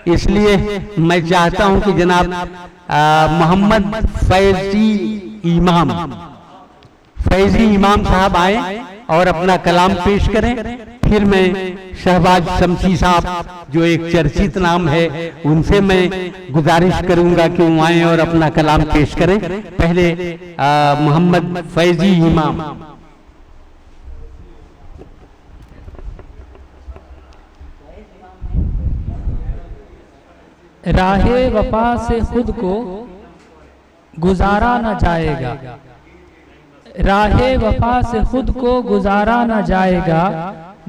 इसलिए मैं चाहता हूं कि जनाब मोहम्मद फैजी इमाम साहब आए और अपना कलाम पेश करें। फिर मैं शहबाज शमसी साहब जो एक चर्चित नाम है उनसे मैं गुजारिश करूंगा कि वो आए और अपना कलाम पेश करें। पहले मोहम्मद फैजी इमाम। राहे वफा से खुद को गुजारा न जाएगा, राहे वफा से खुद को गुजारा न जाएगा,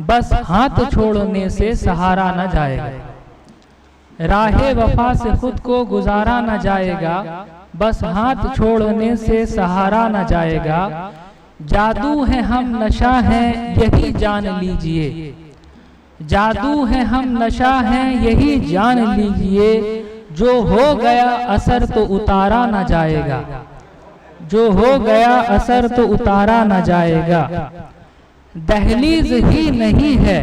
बस हाथ छोड़ने से सहारा न जाएगा। राहे वफा से खुद को गुजारा न जाएगा, बस हाथ छोड़ने से सहारा न जाएगा। जादू है हम नशा है यही जान लीजिए, जादू है हम नशा है यही जान लीजिए। जो हो गया असर तो उतारा न जाएगा, जो हो गया असर तो उतारा न जाएगा। दहलीज ही नहीं है,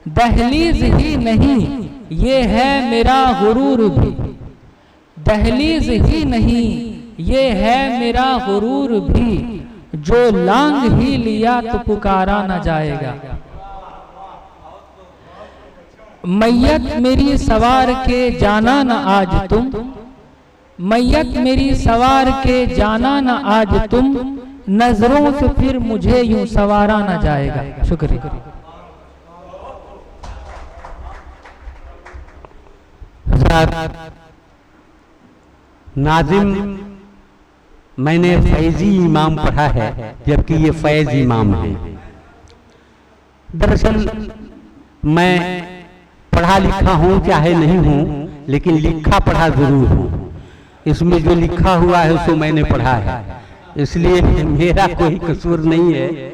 दहलीज ही नहीं ये है मेरा गुरूर भी, दहलीज ही नहीं ये है मेरा गुरूर भी। जो लांग ही लिया तो पुकारा न जाएगा। मैयत मेरी सवार के जाना न आज तुम, मैयत मेरी सवार के जाना न आज तुम। नजरों से फिर मुझे यूं सवारा न जाएगा। शुक्रिया। नाजिम मैंने फैजी इमाम पढ़ा है जबकि ये फैज इमाम है। दरअसल मैं पढ़ा लिखा हूँ चाहे नहीं हूँ, लेकिन लिखा पढ़ा जरूर हूँ। इसमें जो लिखा हुआ है उसको मैंने पढ़ा है, इसलिए मेरा कोई कसूर नहीं है।